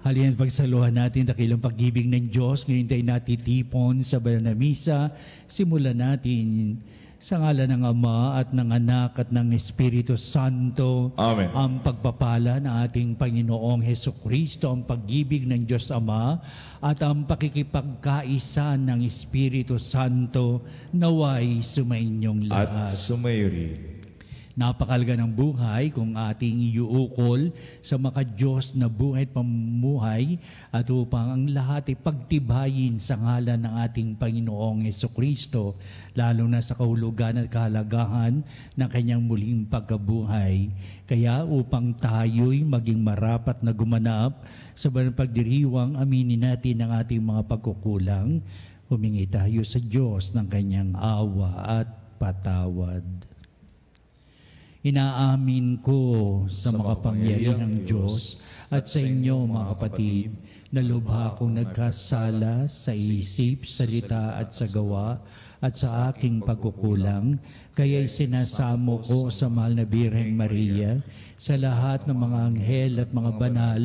Halina't pagsaluhan natin dakilang pag-ibig ng Diyos. Ngayon tayo natitipon sa banal na misa. Simulan natin sa ngalan ng Ama at ng Anak at ng Espiritu Santo. Amen. Ang pagpapala ng ating Panginoong Hesukristo, ang pag-ibig ng Diyos Ama at ang pakikipagkaisa ng Espiritu Santo naway sumainyong lahat. At sumayo rin. Napakalaga ng buhay kung ating iuukol sa makadiyos na buhay at pamumuhay at upang ang lahat ay pagtibayin sa ngalan ng ating Panginoong Hesukristo, lalo na sa kahulugan at kahalagahan ng kanyang muling pagkabuhay. Kaya upang tayo'y maging marapat na gumanap sa banal pagdiriwang, aminin natin ang ating mga pagkukulang, humingi tayo sa Diyos ng kanyang awa at patawad. Inaamin ko sa makapangyarihang Diyos at sa inyo mga kapatid na lubha kong nagkasala sa isip, salita at sa gawa at sa aking pagkukulang, kaya'y sinasamo ko sa mahal na Birheng Maria, sa lahat ng mga anghel at mga banal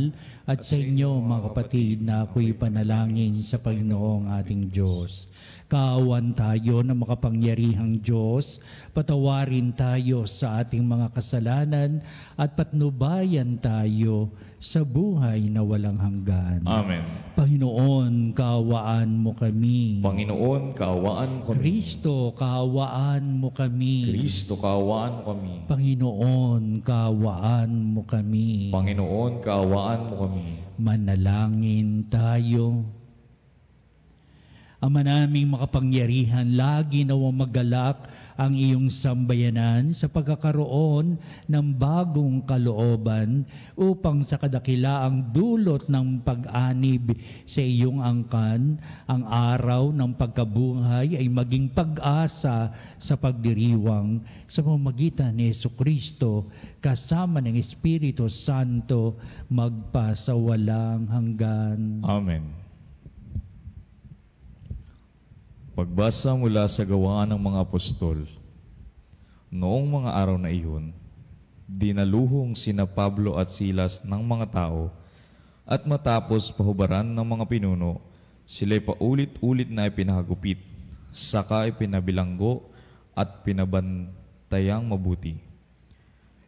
at sa inyo mga kapatid na ako'y panalangin sa Panginoong ating Diyos. Kaawan tayo ng makapangyarihang Diyos, patawarin tayo sa ating mga kasalanan at patnubayan tayo sa buhay na walang hanggan. Amen. Panginoon, kaawaan mo kami. Panginoon, kaawaan mo kami. Kristo, kaawaan mo kami. Kristo, kaawaan mo kami. Panginoon, kaawaan mo kami. Panginoon, kaawaan mo kami. Manalangin tayo. Ama naming makapangyarihan, lagi nawang magalak ang iyong sambayanan sa pagkakaroon ng bagong kalooban upang sa kadakilaang dulot ng pag-anib sa iyong angkan, ang araw ng pagkabuhay ay maging pag-asa sa pagdiriwang sa pamamagitan ni Hesukristo kasama ng Espiritu Santo magpasawalang hanggan. Amen. Pagbasa mula sa Gawa ng mga Apostol. Noong mga araw na iyon, dinaluhong sina Pablo at Silas ng mga tao at matapos pahubaran ng mga pinuno, sila'y paulit-ulit na ipinahagupit, saka ipinabilanggo at pinabantayang mabuti.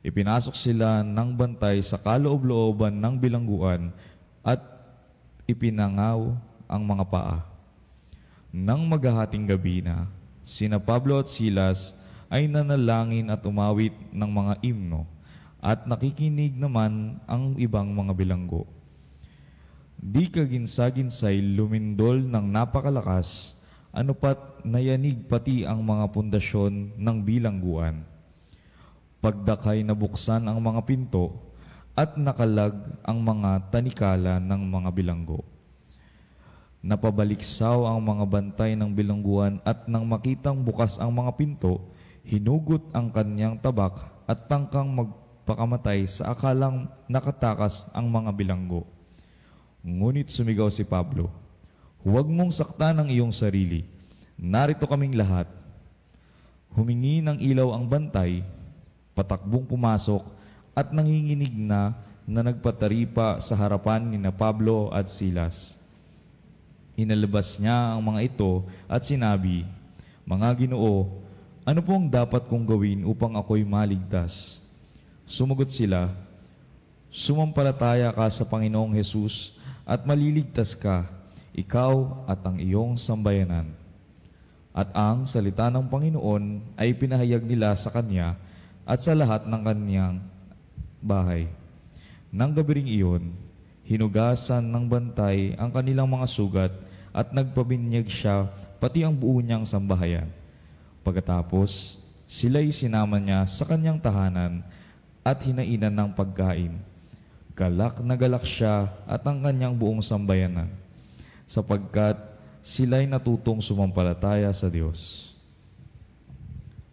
Ipinasok sila ng bantay sa kaloob-looban ng bilangguan at ipinangaw ang mga paa. Nang maghahating gabi na, sina Pablo at Silas ay nanalangin at umawit ng mga imno at nakikinig naman ang ibang mga bilanggo. Di kaginsa-ginsay lumindol ng napakalakas, ano pat nayanig pati ang mga pundasyon ng bilangguan. Pagdakay nabuksan ang mga pinto at nakalag ang mga tanikala ng mga bilanggo. Napabaliksaw ang mga bantay ng bilangguan at nang makitang bukas ang mga pinto, hinugot ang kanyang tabak at tangkang magpakamatay sa akalang nakatakas ang mga bilanggo. Ngunit sumigaw si Pablo, "Huwag mong saktan ang iyong sarili. Narito kaming lahat." Humingi ng ilaw ang bantay, patakbong pumasok at nanginginig na nagpataripa sa harapan ni na Pablo at Silas. Inalabas niya ang mga ito at sinabi, "Mga Ginoo, ano pong dapat kong gawin upang ako'y maligtas?" Sumagot sila, "Sumampalataya ka sa Panginoong Hesus at maliligtas ka, ikaw at ang iyong sambayanan." At ang salita ng Panginoon ay pinahayag nila sa kanya at sa lahat ng kanyang bahay. Nang gabing iyon, hinugasan ng bantay ang kanilang mga sugat at nagpabinyag siya pati ang buo niyang sambahayan. Pagkatapos, sila'y sinama niya sa kanyang tahanan at hinainan ng pagkain. Galak na galak siya at ang kanyang buong sambayanan, sapagkat sila'y natutong sumampalataya sa Diyos.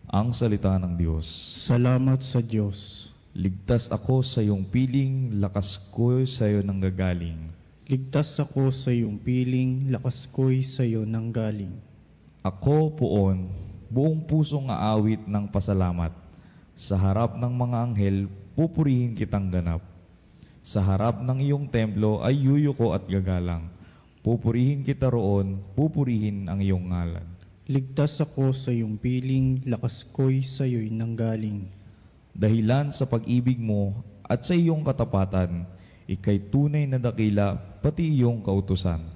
Ang salita ng Diyos. Salamat sa Diyos. Ligtas ako sa iyong piling, lakas ko sa iyo nanggagaling. Ligtas ako sa iyong piling, lakas ko'y sa iyo nanggaling. Ako poon, buong pusong aawit ng pasalamat. Sa harap ng mga anghel, pupurihin kitang ganap. Sa harap ng iyong templo ay yuyuko at gagalang. Pupurihin kita roon, pupurihin ang iyong ngalan. Ligtas ako sa iyong piling, lakas ko'y sa iyo'y nanggaling. Dahilan sa pag-ibig mo at sa iyong katapatan, ika'y tunay na dakila, pati iyong kautusan.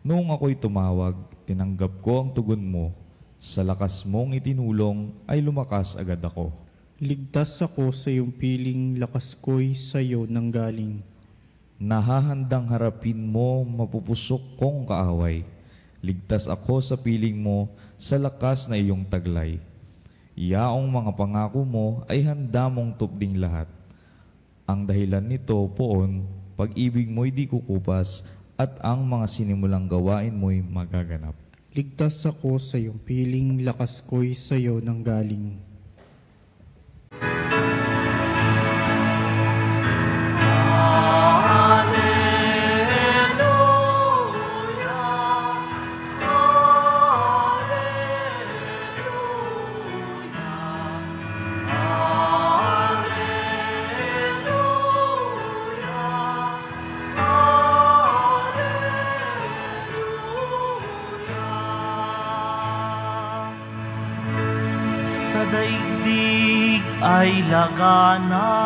Noong ako'y tumawag, tinanggap ko ang tugon mo. Sa lakas mong itinulong ay lumakas agad ako. Ligtas ako sa iyong piling, lakas ko'y sa iyo nanggaling. Nahahandang harapin mo mapupusok kong kaaway. Ligtas ako sa piling mo sa lakas na iyong taglay. Yaong mga pangako mo ay handa mong tupding lahat. Ang dahilan nito poon, pag-ibig mo'y di kukupas at ang mga sinimulang gawain mo'y magaganap. Ligtas ako sa iyong piling, lakas ko'y sa iyo nanggaling. Sa daigdig ay laganap,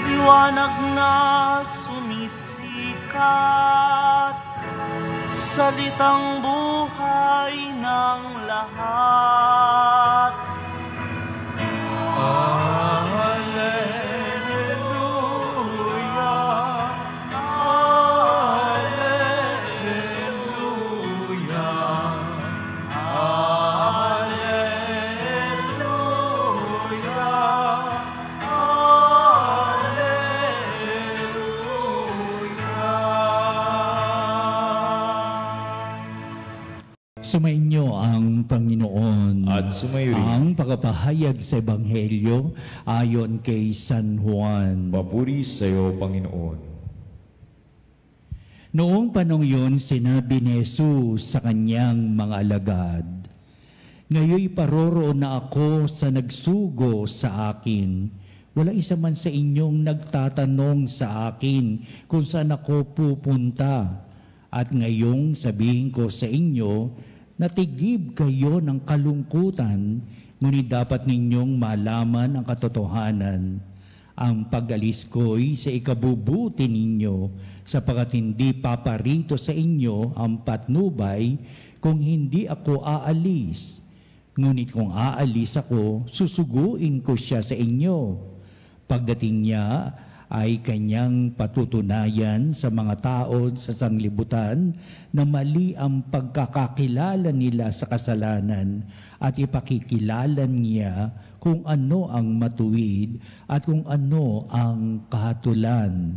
liwanag na sumisikat, salitang buhay ng lahat. Sumainyo ang Panginoon At sumayo rin. ang pagpapahayag sa Ebanghelyo ayon kay San Juan. Papuri sa iyo, Panginoon. Noong panong yun, sinabi ni Jesus sa kanyang mga alagad, "Ngayoy paroroon na ako sa nagsugo sa akin. Wala isa man sa inyong nagtatanong sa akin kung saan ako pupunta. At ngayong sabihin ko sa inyo, natigib kayo ng kalungkutan, ngunit dapat ninyong malaman ang katotohanan. Ang pag-alis ko'y sa ikabubuti ninyo, sapagkat hindi paparito sa inyo ang patnubay kung hindi ako aalis. Ngunit kung aalis ako, susuguin ko siya sa inyo. Pagdating niya, ay kanyang patutunayan sa mga tao sa sanglibutan na mali ang pagkakakilala nila sa kasalanan at ipakikilala niya kung ano ang matuwid at kung ano ang kahatulan.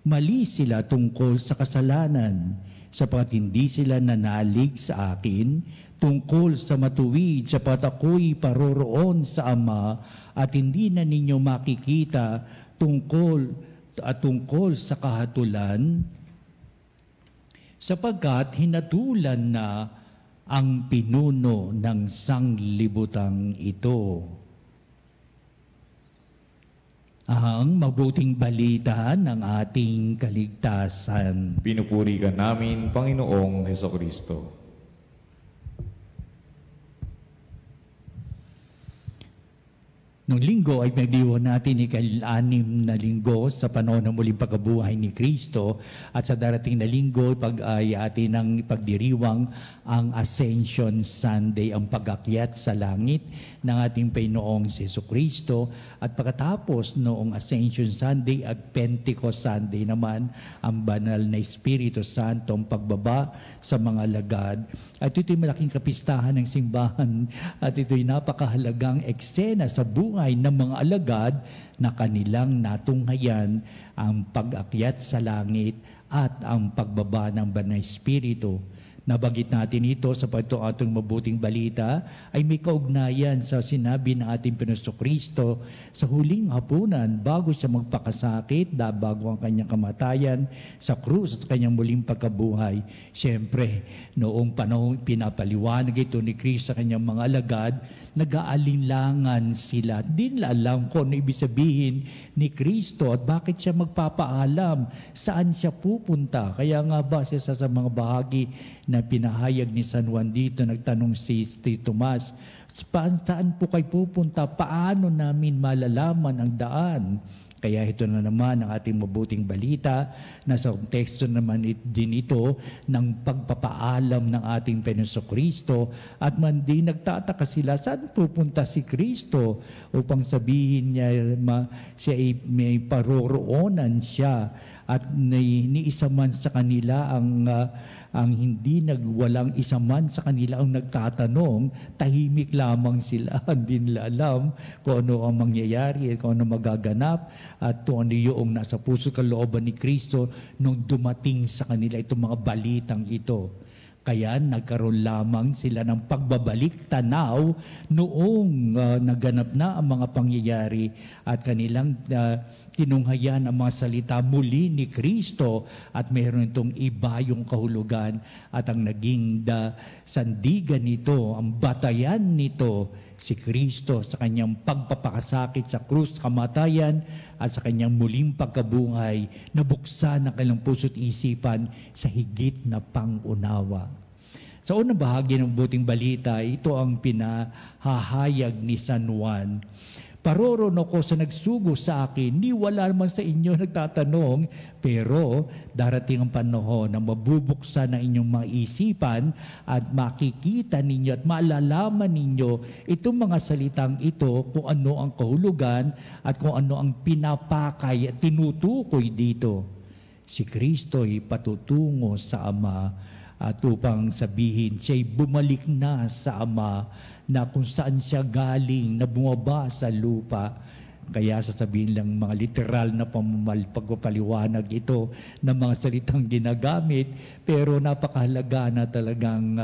Mali sila tungkol sa kasalanan sapagkat hindi sila nanalig sa akin, tungkol sa matuwid sapagkat ako'y paroroon sa Ama at hindi na ninyo makikita tungkol sa kahatulan, sapagkat hinatulan na ang pinuno ng sanglibutang ito. Ang mabuting balita ng ating kaligtasan. Pinupuri ka namin, Panginoong Hesukristo. Noong linggo ay nagdiwang natin ika-6 na linggo sa panahon ng muling pagkabuhay ni Kristo, at sa darating na linggo ay atin ang pagdiriwang ang Ascension Sunday, ang pag-akyat sa langit ng ating Panginoong Jesucristo. At pagkatapos noong Ascension Sunday at Pentecost Sunday naman, ang banal na Espiritu Santo, ang pagbaba sa mga alagad. At ito'y malaking kapistahan ng simbahan at ito'y napakahalagang eksena sa buhay ng mga alagad na kanilang natunghayan ang pag-akyat sa langit at ang pagbaba ng Banal na Espiritu. Nabagit natin ito sa atong mabuting balita ay may kaugnayan sa sinabi ng ating Panginoong Kristo sa huling hapunan bago siya magpakasakit, bago ang kanyang kamatayan sa krus at kanyang muling pagkabuhay. Siyempre, noong panahon pinapaliwanag ito ni Kristo sa kanyang mga alagad, nag-aalinlangan sila. Hindi nila alam kung ano ibig sabihin ni Kristo at bakit siya magpapaalam, saan siya pupunta. Kaya nga ba siya sa mga bahagi na pinahayag ni San Juan dito, nagtanong si Tomas, saan po kayo pupunta? Paano namin malalaman ang daan? Kaya ito na naman ang ating mabuting balita na sa teksto naman din ito ng pagpapaalam ng ating Panginoong Kristo at man din nagtataka sila saan pupunta si Kristo upang sabihin niya siya ay may paroroonan siya at niisa man sa kanila ang hindi walang isa man sa kanila ang nagtatanong, tahimik lamang sila. Hindi nila alam kung ano ang mangyayari, kung ano magaganap, at kung ano yung nasa puso kalooban ni Kristo nung dumating sa kanila itong mga balitang ito. Kaya nagkaroon lamang sila ng pagbabalik tanaw noong naganap na ang mga pangyayari at kanilang tinunghayan ang mga salita muli ni Kristo at mayroon itong iba yung kahulugan at ang naging sandigan nito, ang batayan nito, si Kristo sa kanyang pagpapakasakit sa krus, kamatayan at sa kanyang muling pagkabuhay, nabuksan ang kanilang puso't isipan sa higit na pangunawa. Sa unang bahagi ng buting balita, ito ang pinahahayag ni San Juan. Paroroon ako sa nagsugo sa akin, ni wala naman sa inyo nagtatanong, pero darating ang panahon na mabubuksan ang inyong mga isipan at makikita ninyo at malalaman ninyo itong mga salitang ito kung ano ang kahulugan at kung ano ang pinapakay at tinutukoy dito. Si Kristo ay patutungo sa Ama at upang sabihin siya'y bumalik na sa Ama na kung saan siya galing, na bumaba sa lupa. Kaya sasabihin lang mga literal na pagpapaliwanag ito ng mga salitang ginagamit, pero napakahalaga na talagang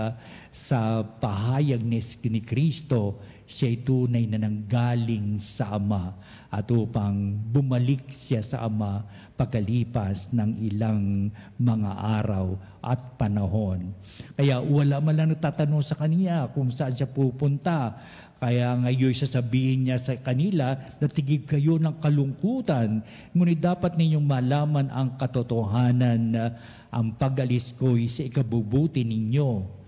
sa pahayag ni Kristo, siya'y tunay na nanggaling sa Ama at upang bumalik siya sa Ama pagkalipas ng ilang mga araw at panahon. Kaya wala man lang nagtatanong sa kanya kung saan siya pupunta. Kaya ngayon sasabihin niya sa kanila na tigib kayo ng kalungkutan, ngunit dapat ninyong malaman ang katotohanan na ang pag-alis ko'y sa ikabubuti ninyo.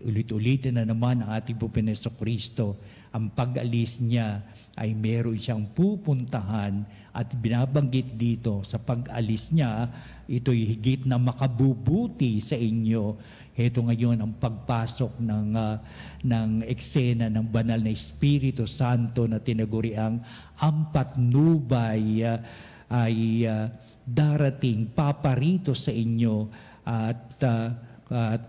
Ulit-ulitin na naman ang ating Panginoon Kristo. Ang pag-alis niya ay meron siyang pupuntahan at binabanggit dito sa pag-alis niya, ito'y higit na makabubuti sa inyo. Heto ngayon ang pagpasok ng eksena ng banal na Espiritu Santo na tinaguriang ang patnubay ay darating, paparito sa inyo at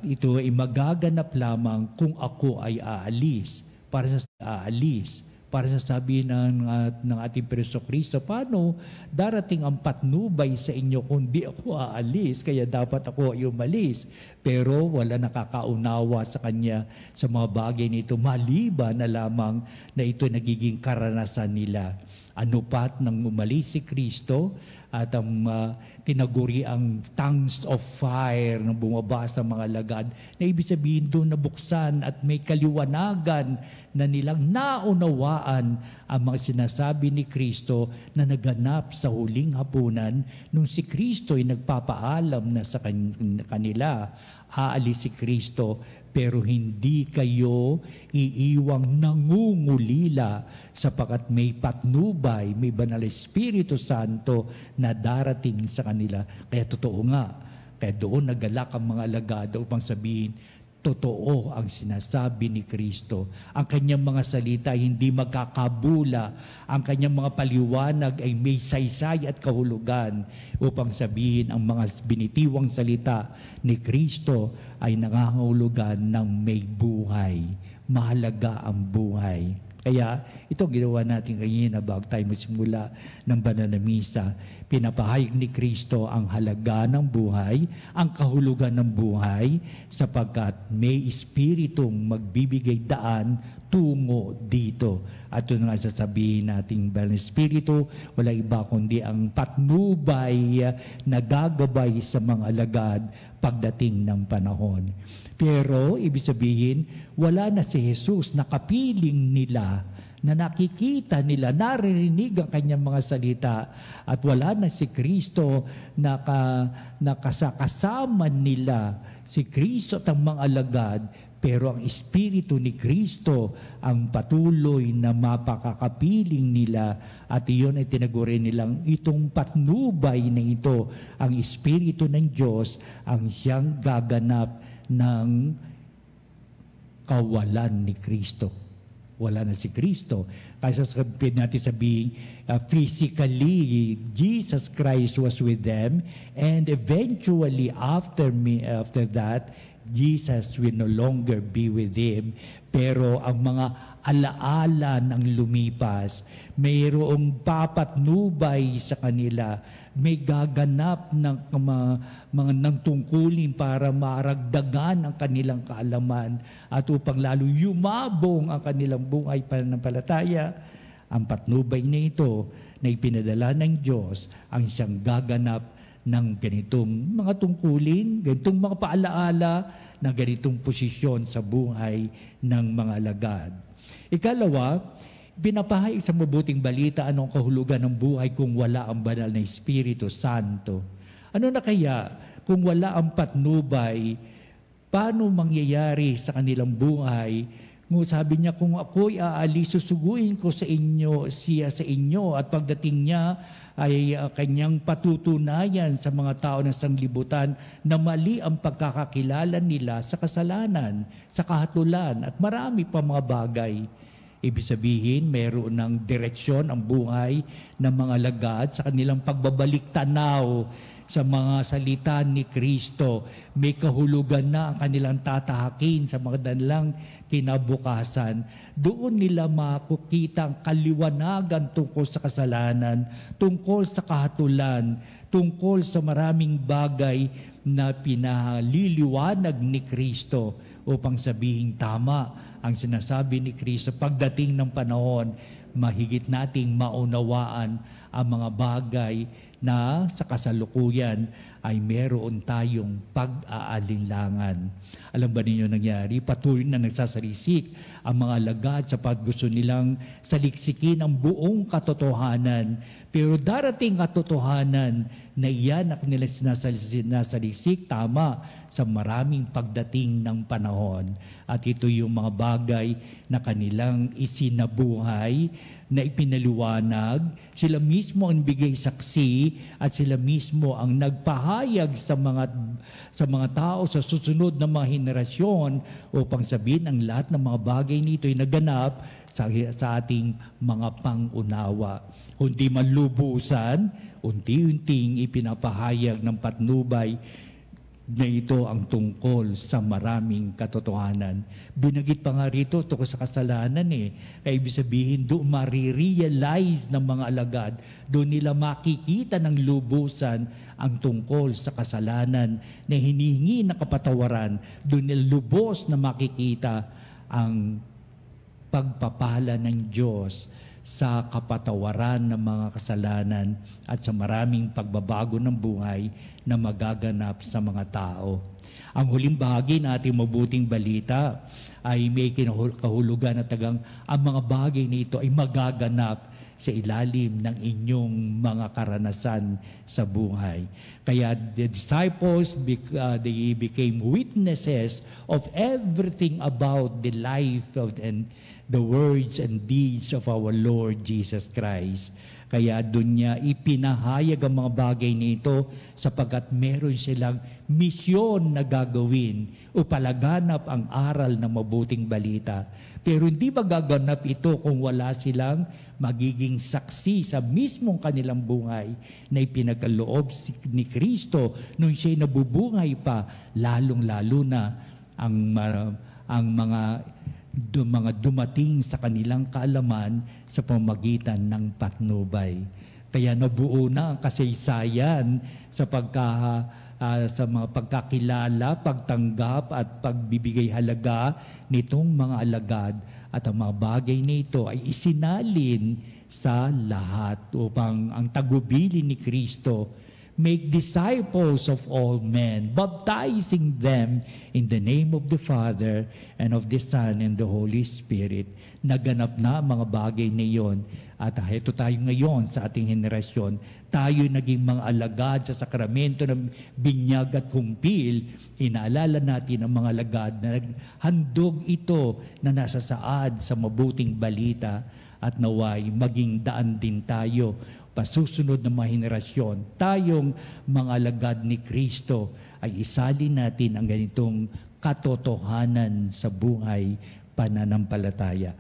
ito ay magaganap lamang kung ako ay aalis. Para sa sabi ng ating Panginoong Kristo, paano darating ang patnubay sa inyo kung di ako aalis, kaya dapat ako ay umalis. Pero wala nakakaunawa sa kanya sa mga bagay nito, maliban na lamang na ito nagiging karanasan nila. Ano pat nang umalis si Kristo at ang tinaguri ang tongues of fire na bumaba sa mga lagad, na ibig sabihin doon nabuksan at may kaliwanagan na nilang naunawaan ang mga sinasabi ni Kristo na naganap sa huling hapunan nung si Kristo ay nagpapaalam na sa kanila. Aalis si Kristo, pero hindi kayo iiwang nangungulila sapagkat may patnubay, may banal Espiritu Santo na darating sa kanila. Kaya totoo nga, kaya doon nagalak ang mga alagad upang sabihin, totoo ang sinasabi ni Kristo. Ang kanyang mga salita ay hindi magkakabula. Ang kanyang mga paliwanag ay may saysay at kahulugan upang sabihin ang mga binitiwang salita ni Kristo ay nangangahulugan ng may buhay. Mahalaga ang buhay. Kaya ito ginawa natin kanina bago tayo magsimula ng banal na misa. Pinapahayag ni Kristo ang halaga ng buhay, ang kahulugan ng buhay, sapagkat may Espiritong magbibigay daan tungo dito. At ito nga sasabihin nating Banal na Espiritu, wala iba kundi ang patnubay na gagabay sa mga alagad pagdating ng panahon. Pero ibig sabihin, wala na si Jesus na kapiling nila, na nakikita nila, naririnig ang kanyang mga salita, at wala na si Kristo na kasama nila, si Kristo at ang mga alagad, pero ang Espiritu ni Kristo ang patuloy na mapakakapiling nila, at iyon ay tinagurin nilang itong patnubay na ito, ang Espiritu ng Diyos ang siyang gaganap ng kawalan ni Kristo. Wala na si Kristo. Kaya sasabihin natin sabihin, physically, Jesus Christ was with them, and eventually after that, Jesus will no longer be with him. Pero ang mga alaala ng lumipas, mayroong papatnubay sa kanila, may gaganap ng mga ng tungkulin para maragdagan ang kanilang kaalaman at upang lalo yumabong ang kanilang buhay pananampalataya. Ang patnubay na ito na ipinadala ng Diyos ang siyang gaganap ng ganitong mga tungkulin, ganitong mga paalaala, ng ganitong posisyon sa buhay ng mga alagad. Ikalawa, pinapahayag sa mabuting balita anong kahulugan ng buhay kung wala ang banal na Espiritu Santo. Ano na kaya kung wala ang patnubay, paano mangyayari sa kanilang buhay? Sabi niya, kung ako'y aalis, susuguin ko siya sa inyo, at pagdating niya ay kanyang patutunayan sa mga tao ng sanglibutan na mali ang pagkakakilala nila sa kasalanan, sa kahatulan, at marami pa mga bagay. Ibig sabihin, mayroon ng direksyon ang buhay ng mga alagad sa kanilang pagbabalik tanaw sa mga salita ni Kristo. May kahulugan na ang kanilang tatahakin sa mga danilang kinabukasan. Doon nila makukita ang kaliwanagan tungkol sa kasalanan, tungkol sa kahatulan, tungkol sa maraming bagay na pinaliliwanag ni Kristo upang sabihin tama ang sinasabi ni Kristo. Pagdating ng panahon, mahigit nating maunawaan ang mga bagay na sa kasalukuyan ay meron tayong pag-aalinlangan. Alam ba ninyo nangyari? Patuloy na nagsasalisik ang mga alagad sa paggusto nilang saliksikin ang buong katotohanan. Pero darating katotohanan na iyan ang nila sinasalisik tama sa maraming pagdating ng panahon. At ito yung mga bagay na kanilang isinabuhay, na ipinaliwanag, sila mismo ang bigay saksi at sila mismo ang nagpahayag sa mga tao sa susunod na mga henerasyon upang sabihin ang lahat ng mga bagay nito ay naganap sa ating mga pangunawa. Kundi malubusan, unti-unting ipinapahayag ng patnubay na ito ang tungkol sa maraming katotohanan. Binagit pa nga rito tungkol sa kasalanan Kaya ibig sabihin, doon marirealize ng mga alagad, doon nila makikita ng lubusan ang tungkol sa kasalanan na hinihingi ng kapatawaran. Doon nila lubos na makikita ang pagpapala ng Diyos sa kapatawaran ng mga kasalanan at sa maraming pagbabago ng buhay na magaganap sa mga tao. Ang huling bahagi ng ating mabuting balita ay may kahulugan na tagang ang mga bagay na ito ay magaganap sa ilalim ng inyong mga karanasan sa buhay. Kaya the disciples, they became witnesses of everything about the life and the words and deeds of our Lord Jesus Christ. Kaya doon niya ipinahayag ang mga bagay nito sapagkat meron silang misyon na gagawin o palaganap ang aral ng mabuting balita. Pero hindi magaganap ito kung wala silang magiging saksi sa mismong kanilang buhay na ipinagkaloob ni Kristo nung siya'y nabubuhay pa, lalong-lalo na ang mga dumating sa kanilang kaalaman sa pamamagitan ng patnubay. Kaya nabuo na ang kasaysayan sa sa mga pagkakilala, pagtanggap at pagbibigay halaga nitong mga alagad. At ang mga bagay nito ay isinalin sa lahat upang ang tagubilin ni Kristo, make disciples of all men, baptizing them in the name of the Father and of the Son and the Holy Spirit. Naganap na ang mga bagay na iyon. At ito tayo ngayon sa ating henerasyon. Tayo naging mga alagad sa sakramento ng binyag at kumpil. Inaalala natin ang mga alagad na handog ito na nasa saad sa mabuting balita. At naway maging daan din tayo pasusunod ng mga henerasyon. Tayong mga alagad ni Kristo ay isalin natin ang ganitong katotohanan sa buhay pananampalataya.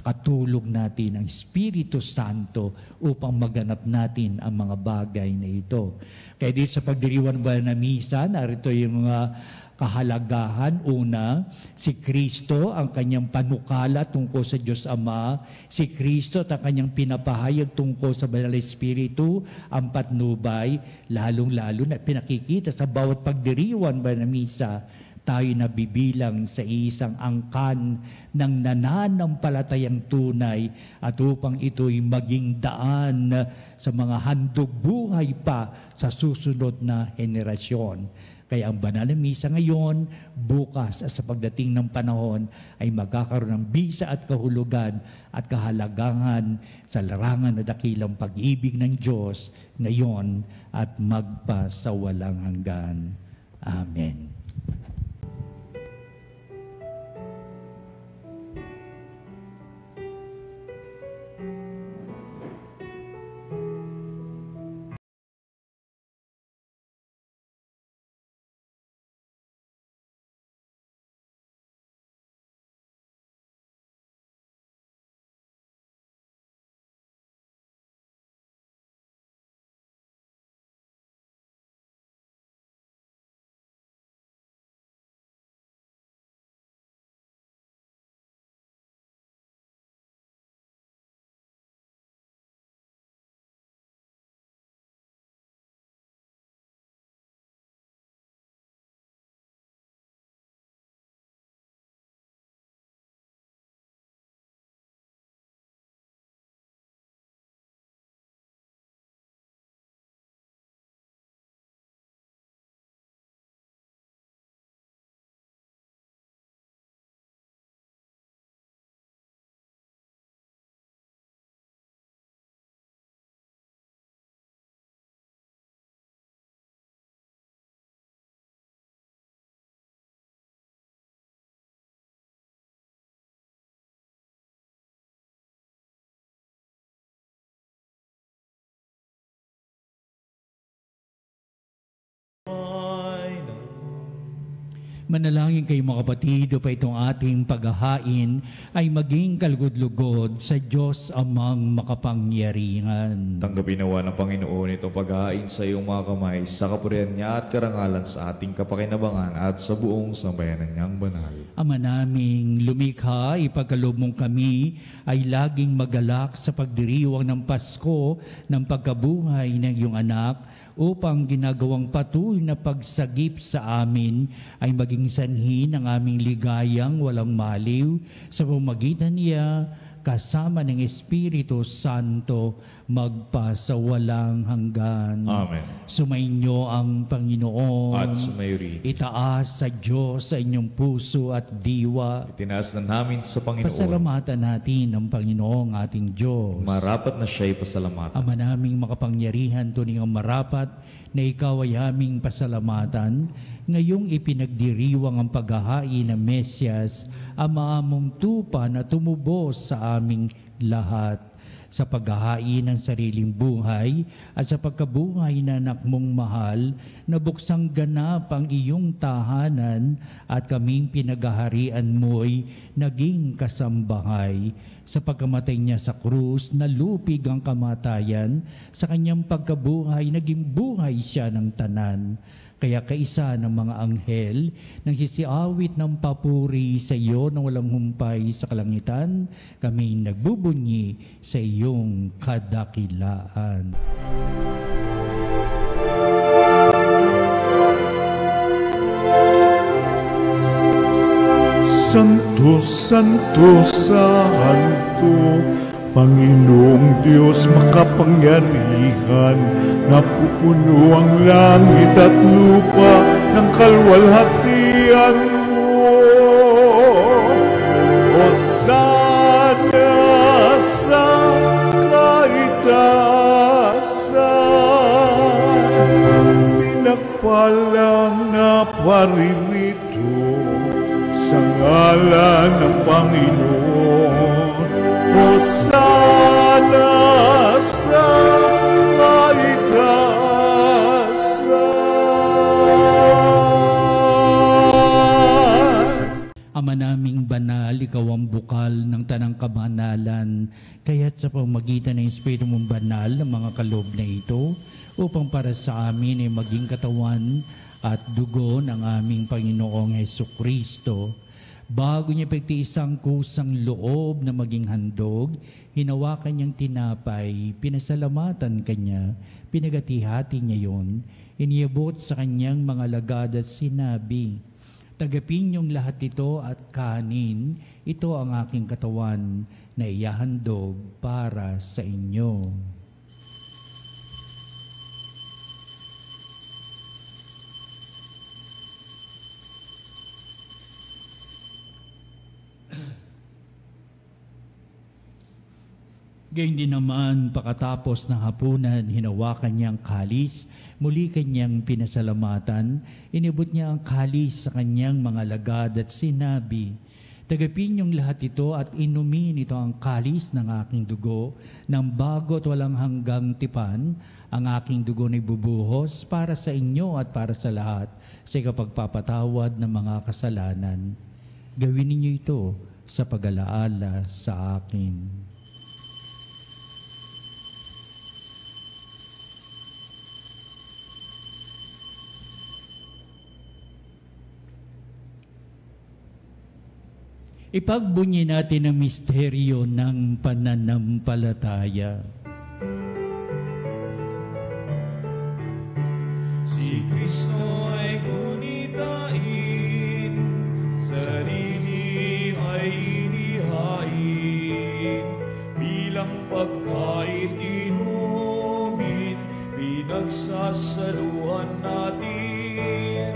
Katulog natin ang Espiritu Santo upang maganap natin ang mga bagay na ito. Kaya dito sa pagdiriwang ng misa, narito yung mga kahalagahan. Una, si Kristo ang kanyang panukala tungkol sa Diyos Ama. Si Kristo at ang kanyang pinapahayag tungkol sa Banal na Espiritu, ang patnubay, lalong-lalo na pinakikita sa bawat pagdiriwang ng misa. Tayo nabibilang sa isang angkan ng nananampalatayang tunay at upang ito'y maging daan sa mga handog buhay pa sa susunod na henerasyon. Kaya ang banal na misa ngayon, bukas at sa pagdating ng panahon ay magkakaroon ng bisa at kahulugan at kahalagahan sa larangan na dakilang pag-ibig ng Diyos ngayon at magpasawalang hanggan. Amen. Manalangin kayo mga kapatid, upang itong ating paghahain ay maging kalugod-lugod sa Diyos amang makapangyarihan. Tanggapin nawa ng Panginoon itong paghahain sa iyong mga kamay, sa kapurihan niya at karangalan sa ating kapakinabangan at sa buong sambayanan niyang banal. Ama naming lumikha, ipagkaloob mong kami ay laging magalak sa pagdiriwang ng Pasko ng pagkabuhay ng iyong anak, upang ginagawang patuloy na pagsagip sa amin ay maging sanhi ng aming ligayang walang maliw sa pamamagitan niya kasama ng Espiritu Santo magpasawalang hanggan. Amen. Sumainyo ang Panginoon. At sumayo rin. Itaas sa Diyos sa inyong puso at diwa. Itinaas na namin sa Panginoon. Pasalamatan natin ang Panginoong ating Diyos. Marapat na siya'y pasalamatan. Ama naming makapangyarihan, tuning ang marapat na ikaw ay aming pasalamatan. Ngayong ipinagdiriwang ang paghahain ng Mesyas, Ama among tupa na tumubos sa aming lahat, sa paghahain ng sariling buhay at sa pagkabuhay na anak mong mahal, na buksang ganap ang iyong tahanan at kaming pinaghaharian mo'y naging kasambahay. Sa pagkamatay niya sa krus, nalupig ang kamatayan. Sa kanyang pagkabuhay, naging buhay siya ng tanan. Kaya kaisa ng mga anghel, nang sisiawit ng papuri sa iyo na walang humpay sa kalangitan, kami nagbubunyi sa iyong kadakilaan. Santo, Santo, Santo, Panginoong Diyos makapangyarihan, napupuno ang langit at lupa ng kalwalhatian mo. Hosana sa kaitaasan, pinagpalang na paririto sa ngalan ng Panginoon. Hosana sa kaitaasan. Ama naming banal, ikaw ang bukal ng tanang kabanalan, kaya't sa pamagitan ng Espiritu mong banal ng mga kaloob na ito, upang para sa amin ay maging katawan at dugo ng aming Panginoong Hesukristo. Bago niya pagtiis ang kusang loob na maging handog, hinawakan niyang tinapay, pinasalamatan kanya, pinagati-hati niya yon, iniabot sa kanyang mga lagad at sinabi, "Tagapin niyong lahat ito at kanin, ito ang aking katawan na iyahandog para sa inyo." Gayun din naman, pagkatapos ng hapunan, hinawakan niya ang kalis, muli kanyang pinasalamatan, inibot niya ang kalis sa kanyang mga lagad at sinabi, "Tagapin niyong lahat ito at inumin ito ang kalis ng aking dugo, ng bago at walang hanggang tipan, ang aking dugo na ibubuhos para sa inyo at para sa lahat, sa ikapagpapatawad ng mga kasalanan. Gawin ninyo ito sa pag-alaala sa akin." Ipagbunyi natin ang misteryo ng pananampalataya. Si Kristo ay gunitain, sarili ay inihain, bilang pagkain inumin, pinagsasaluhan natin,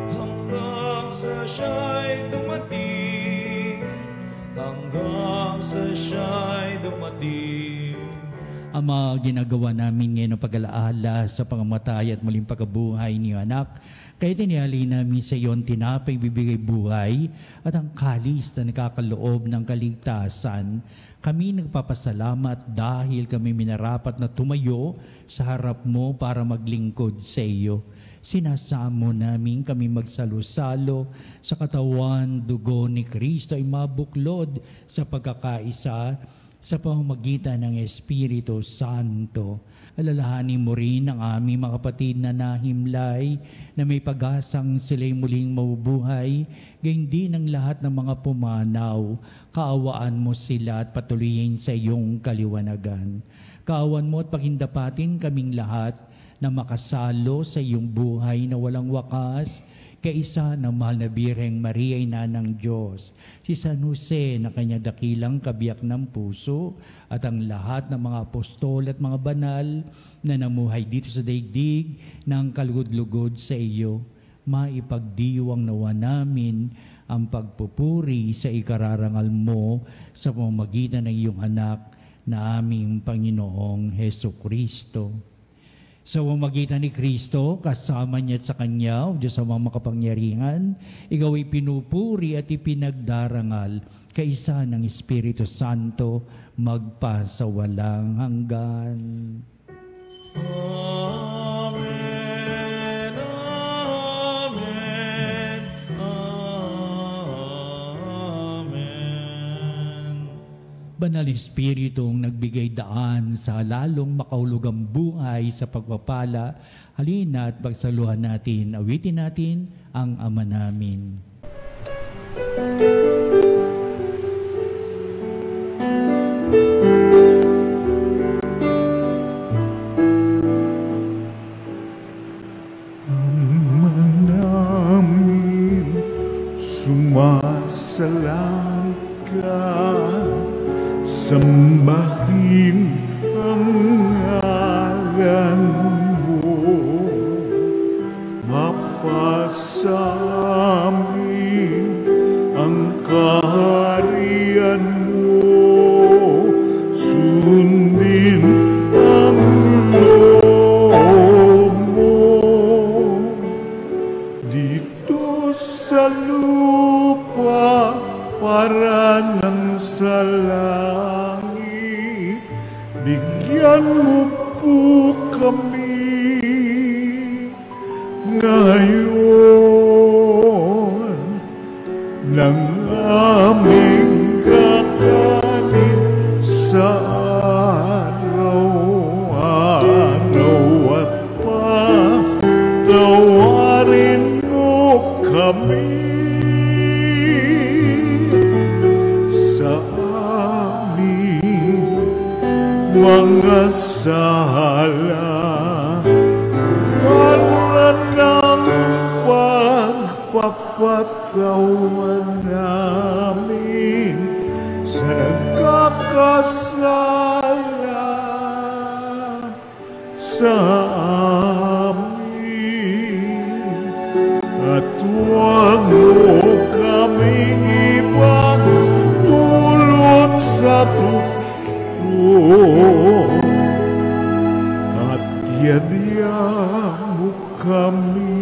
hanggang sa siya'y dumating. Hanggang sa siya'y dumating. Ama, ginagawa namin ngayon ang pag-alaala sa pangamatay at muling pagkabuhay ni anak. Kaya tinihali namin sa iyo ang tinapay bibigay buhay at ang kalis na nakakaloob ng kaligtasan. Kami nagpapasalamat dahil kami minarapat na tumayo sa harap mo para maglingkod sa iyo. Sinasamo namin kami magsalo-salo sa katawan, dugo ni Kristo ay mabuklod sa pagkakaisa sa pamamagitan ng Espiritu Santo. Alalahanin mo rin ang aming mga kapatid na nahimlay na may pag-asang sila'y muling mabubuhay, gayon din ang lahat ng mga pumanaw. Kaawaan mo sila at patuloyin sa iyong kaliwanagan. Kaawan mo at pakindapatin kaming lahat na makasalo sa iyong buhay na walang wakas, kaisa ng mahal na Birheng Maria, Ina ng Diyos, si San Jose na kanya dakilang kabiyak ng puso, at ang lahat ng mga apostol at mga banal na namuhay dito sa daigdig ng kalugod-lugod sa iyo. Maipagdiwang nawa namin ang pagpupuri sa ikararangal mo sa pamamagitan ng iyong anak na aming Panginoong Hesukristo. Sa pamamagitan ni Kristo, kasama niya at sa Kanya, o Diyos ang mga makapangyarihan, ikaw ay pinupuri at ipinagdarangal, kaisa ng Espiritu Santo, magpasawalang hanggan. Amen, amen, amen. Banal Espiritong nagbigay daan sa lalong makahulugang buhay sa pagpapala, halina at pagsaluhan natin, awitin natin ang Ama namin. Ama namin, sumasalangit ka, sambahin ang ngalan mo, mapasa amin ang kaharian mo, sundin ang loob mo, dito sa lupa para ng sa langit. Bigyan mo po kami ngayon ng aming kakanin sa araw-araw at patawarin mo kami sa aming mga sala, para ng pagpapatawan namin sa nagkakasala sa amin, at huwag mo kaming ipagdulot sa tukso, at yadya mo kami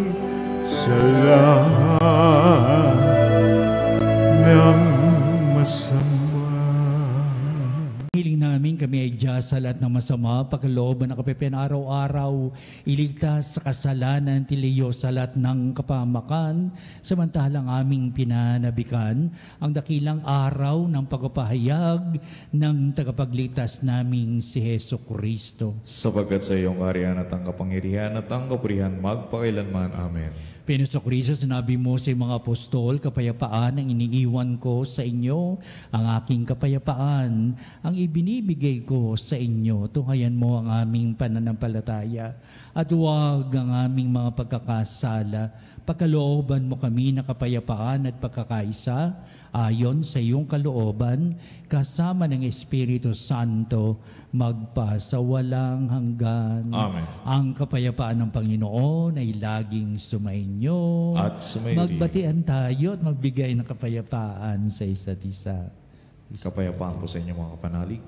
sa lahat ng masama. Hiling namin kami ay Diyos sa lahat ng masama, pagkalooban ng kapepen araw-araw, iligtas sa kasalanan, tiliyo sa lahat ng kapamakan, samantalang aming pinanabikan ang dakilang araw ng pagpapahayag ng tagapagligtas naming si Heso Kristo. Sapagkat sa iyong kaharian at ang kapangyarihan at ang kapurihan magpakailanman. Amen. Panginoon Kristo, sinabi mo sa mga apostol, kapayapaan ang iniiwan ko sa inyo, ang aking kapayapaan ang ibinibigay ko sa inyo. Tunghayan mo ang aming pananampalataya at huwag ang aming mga pagkakasala. Pagkalooban mo kami na kapayapaan at pagkakaisa ayon sa iyong kalooban, kasama ng Espiritu Santo, magpasawalang hanggan. Amen. Ang kapayapaan ng Panginoon ay laging sumainyo. At sumainyo. Magbatian tayo at magbigay ng kapayapaan sa isa't isa. Kapayapaan po sa inyo mga kapanalig.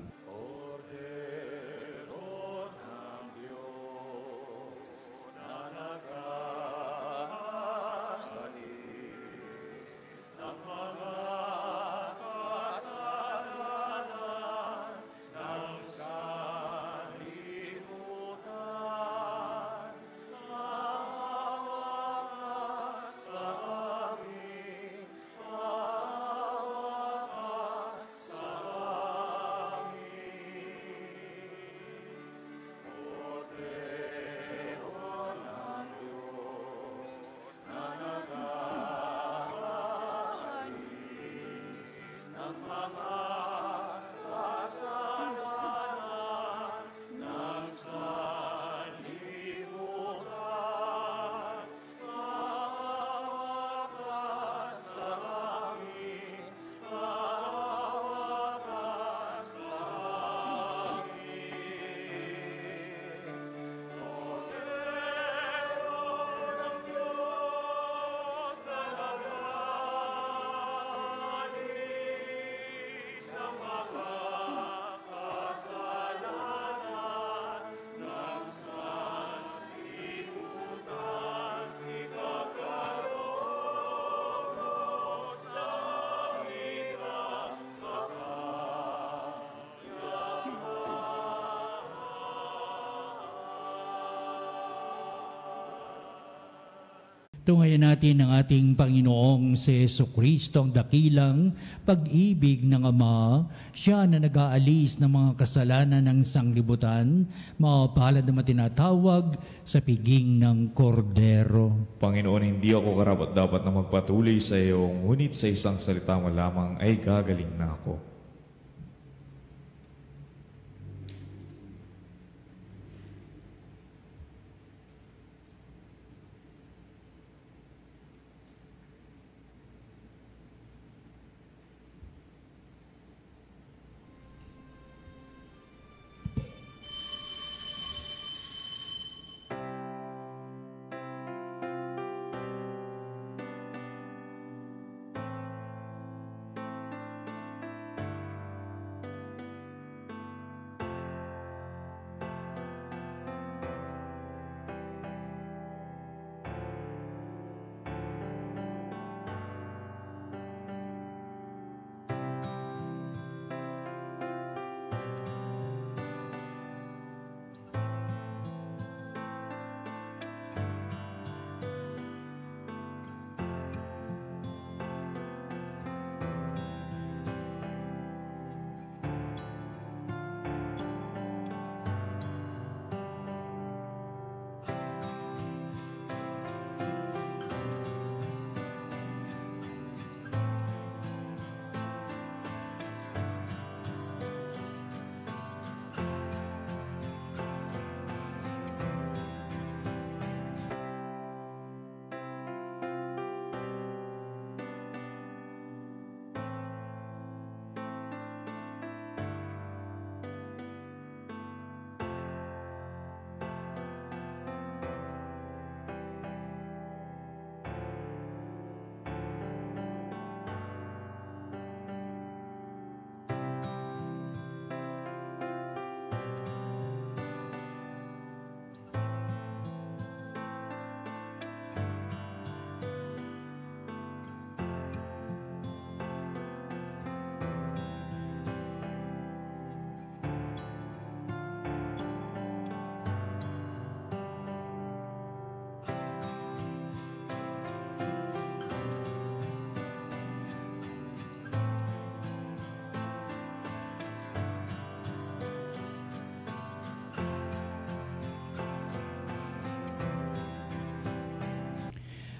Tungayan natin ang ating Panginoong si Jesucristo, ang dakilang pag-ibig ng Ama. Siya na nag-aalis ng mga kasalanan ng sanglibutan, mapalad na matinatawag sa piging ng kordero. Panginoon, hindi ako karapat-dapat na magpatuloy sa iyo, ngunit sa isang salita mo lamang ay gagaling na ako.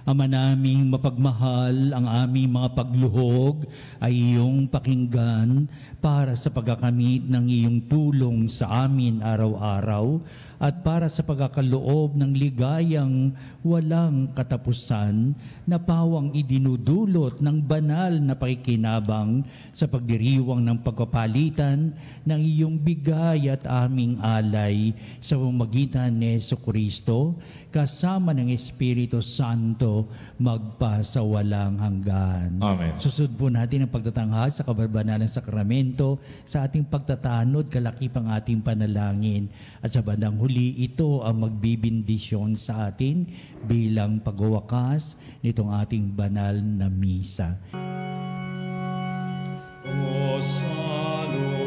Ama naming mapagmahal, ang aming mga pagluhog ay iyong pakinggan para sa pagkakamit ng iyong tulong sa amin araw-araw at para sa pagkakaloob ng ligayang walang katapusan na pawang idinudulot ng banal na pakikinabang sa pagdiriwang ng pagpapalitan ng iyong bigay at aming alay sa pamamagitan ni Jesucristo kasama ng Espiritu Santo magpasawalang hanggan. Amen. Susunod po natin ang pagtatanghal sa kabarbanalang sakramento sa ating pagtatanod, kalakipang ating panalangin. At sa bandang huli, ito ang magbibindisyon sa atin bilang pagwawakas nitong ating banal na misa. O salutaris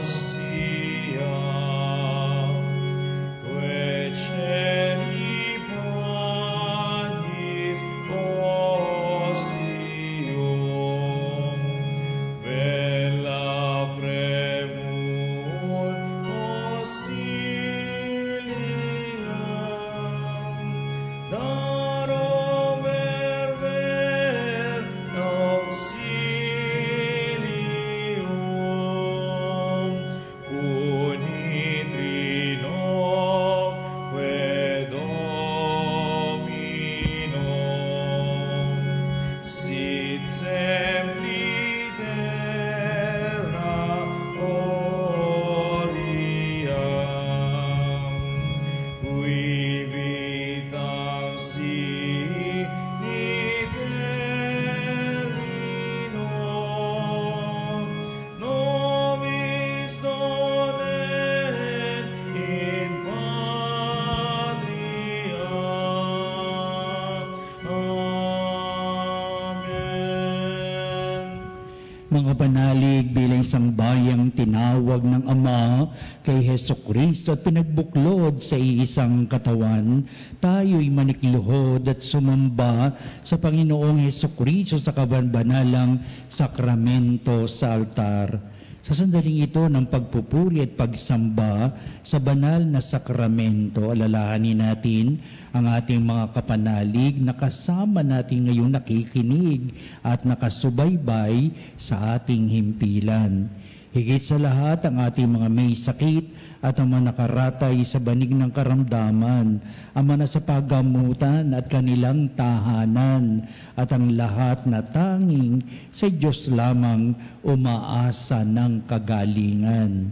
Hostia, que celi pandis ostium, bella premur hostilia, daro Mga panalig bilang isang bayang tinawag ng Ama kay Hesukristo at pinagbuklod sa iisang katawan, tayo'y manikluhod at sumamba sa Panginoong Hesukristo sa kabanbanalang sakramento sa altar. Sa sandaling ito ng pagpupuri at pagsamba sa banal na sakramento, alalahanin natin ang ating mga kapanalig na kasama natin ngayong nakikinig at nakasubaybay sa ating himpilan. Higit sa lahat ang ating mga may sakit at ang mga nakaratay sa banig ng karamdaman, ang mga sa paggamutan at kanilang tahanan, at ang lahat na tanging sa Diyos lamang umaasa ng kagalingan.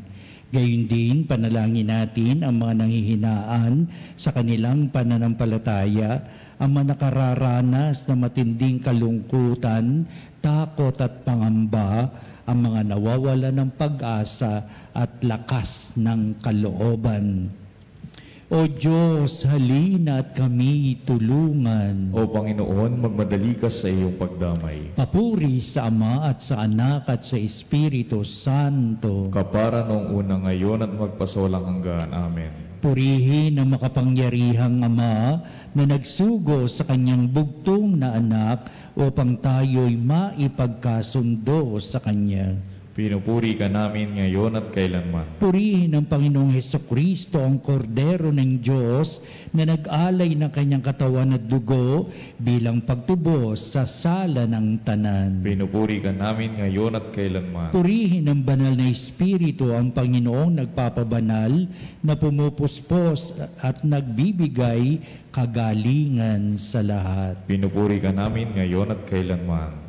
Gayon din, panalangin natin ang mga nanghihinaan sa kanilang pananampalataya, ang mga nakararanas na matinding kalungkutan, takot at pangamba, ang mga nawawala ng pag-asa at lakas ng kalooban. O Diyos, halina at kami tulungan. O Panginoon, magmadali ka sa iyong pagdamay. Papuri sa Ama at sa Anak at sa Espiritu Santo. Kapara noong una, ngayon at magpasawalang hanggan. Amen. Purihin ang makapangyarihang Ama na nagsugo sa kanyang bugtong na anak upang tayo'y maipagkasundo sa Kanya. Pinupuri ka namin ngayon at kailanman. Purihin ang Panginoong Hesukristo, ang Kordero ng Diyos na nag-alay ng kanyang katawan at dugo bilang pagtubos sa sala ng tanan. Pinupuri ka namin ngayon at kailanman. Purihin ang banal na Espiritu, ang Panginoong nagpapabanal na pumupuspos at nagbibigay kagalingan sa lahat. Pinupuri ka namin ngayon at kailanman.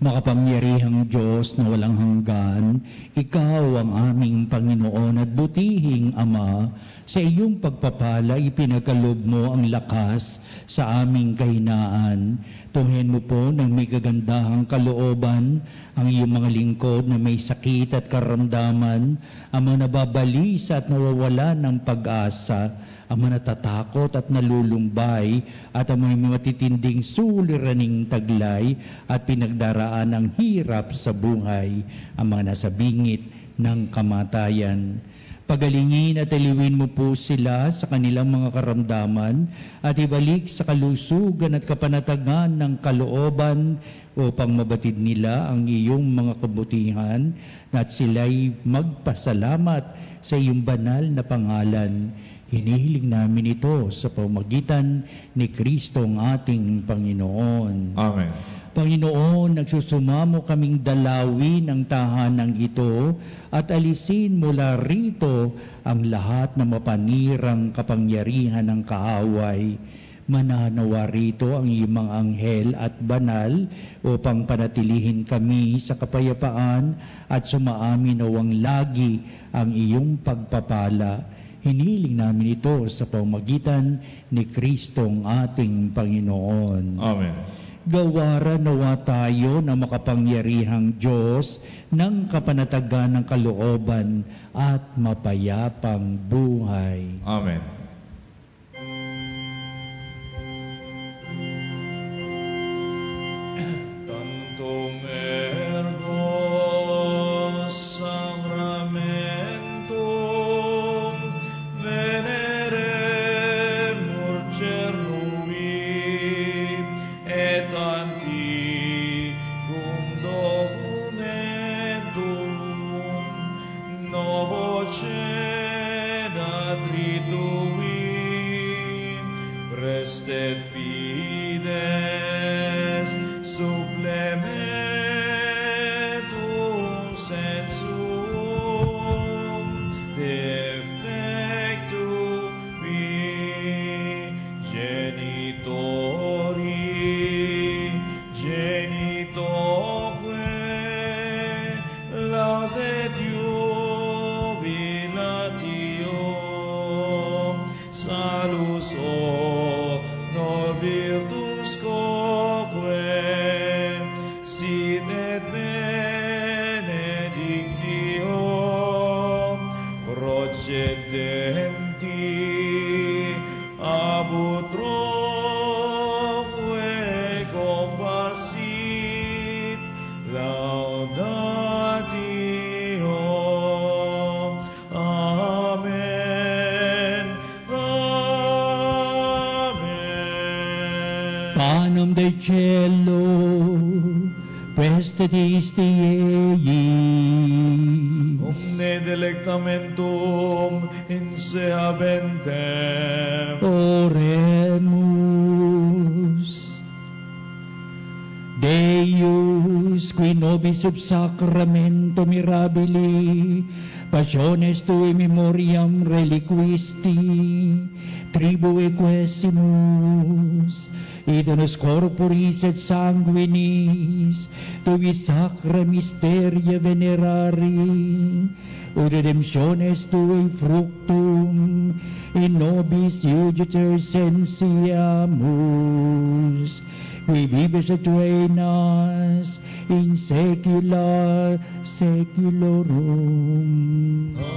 Makapangyarihang Diyos na walang hanggan, Ikaw ang aming Panginoon at butihing Ama, sa iyong pagpapala ipinagkaloob mo ang lakas sa aming kahinaan. Tunghayan mo po ng may kagandahang kalooban ang iyong mga lingkod na may sakit at karamdaman, ang mga nababalisa at nawawala ng pag-asa, ang mga natatakot at nalulumbay, at ang mga matitinding suliraning taglay at pinagdaraan ng hirap sa buhay, ang mga nasa bingit ng kamatayan. Pagalingin at aliwin mo po sila sa kanilang mga karamdaman at ibalik sa kalusugan at kapanatagan ng kalooban upang mabatid nila ang iyong mga kabutihan at sila'y magpasalamat sa iyong banal na pangalan. Hinihiling namin ito sa pamamagitan ni Kristo ang ating Panginoon. Amen. Panginoon, nagsusumamo kaming dalawin ang tahanang ito at alisin mula rito ang lahat na mapanirang kapangyarihan ng kaaway. Mananawa rito ang iyong mga anghel at banal upang panatilihin kami sa kapayapaan at sumaamin nawang lagi ang iyong pagpapala. Hiniling namin ito sa pamamagitan ni Kristong ating Panginoon. Amen. Gawaran nawa tayo na makapangyarihang Diyos ng kapanatagan ng kalooban at mapayapang buhay. Amen. Tantum ergo sacramentum veneremur cernui et antiquum documentum nocet adritui restet fides supplementum sensum defectu genitori genitoque lauset jubilatio salus honor virtus coque sit et benedictio procedenti ab utroque compassit laudatio. Amen. Amen. Panem Dei cielo, prestatisti eiis. Omne delectamentum inseabentem. Oremus. Deus, qui nobis sub sacramento mirabili, passiones tui memoriam reliquisti, tribue quesimus, idonus corporis et sanguinis, tui sacra mysteria venerari, ut redemptiones tui fructum, in nobis iuditor sensiamus, qui vives et reinas in saecula saeculorum. Amen.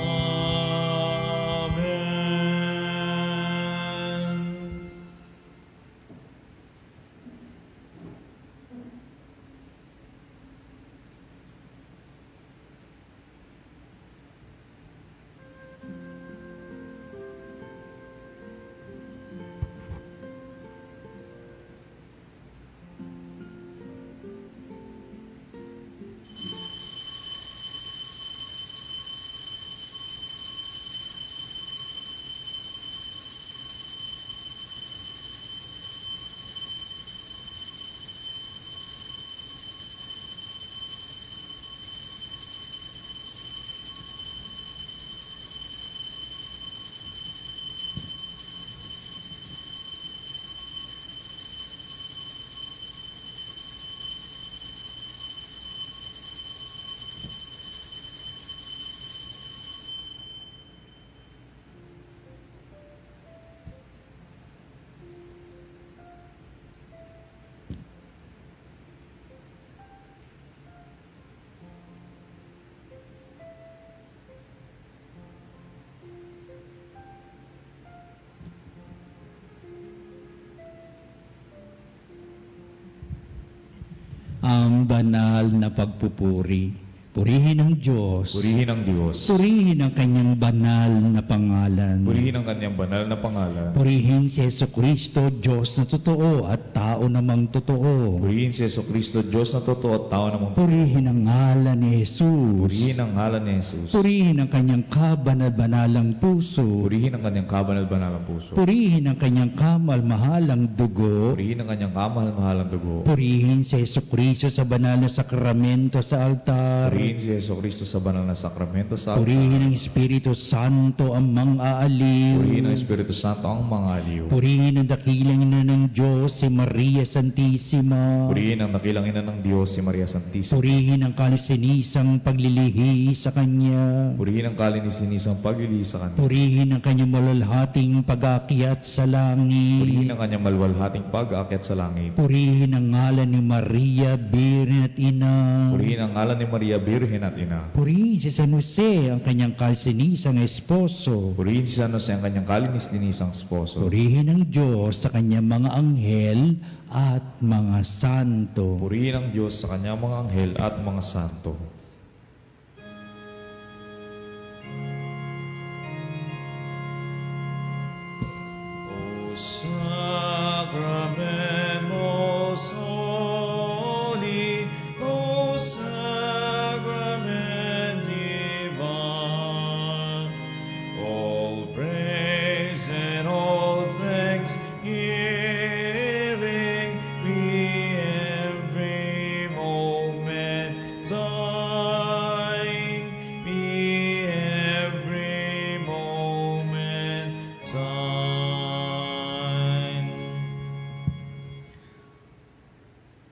Ang banal na pagpupuri. Purihin ang Diyos. Purihin ang Diyos. Purihin ang kanyang banal na pangalan. Purihin ang kanyang banal na pangalan. Purihin si Jesucristo, Diyos na totoo at tao namang totoo. Purihin si Jesucristo, Diyos na totoo at tao namang totoo. Purihin ang ngalan ni Jesus. Purihin ang ngalan ni Jesus. Purihin ang kanyang kabanal-banalang puso. Purihin ang kanyang kabanal-banalang puso. Purihin ang kanyang kamal-mahalang dugo. Purihin ang kanyang kamahal-mahalang dugo. Purihin si Jesucristo sa banal na sakramento sa altar. Purihin Purihin si Yeso Cristo sa banal na sakramento sa Purihin ang Espiritu Santo ang mga aliw. Purihin ang Espiritu Santo ang mga aliw. Purihin ang dakilang ina ng Diyos, si Maria Santissima. Purihin ang dakilang ina ng Diyos, si Maria Santissima. Purihin ang kalisinisang paglilihi sa Kanya. Purihin ang kalininisang paglili sa Kanya. Purihin ang Kanyang malalhating pag-aakyat sa langit. Purihin ang Kanyang malwalhating pag-aakyat sa langit. Purihin ang ngalan ni Maria, Birhen at Ina. Purihin ang ngalan ni Maria, Birhen at Ina. Purihin si San Jose, ang Kanyang kalisinisang esposo. Purihin si San Jose ang Kanyang kalinis-linisang esposo. Purihin ang Diyos sa Kanyang mga anghel at mga santo. Purihin ang Diyos sa Kanyang mga anghel at mga santo.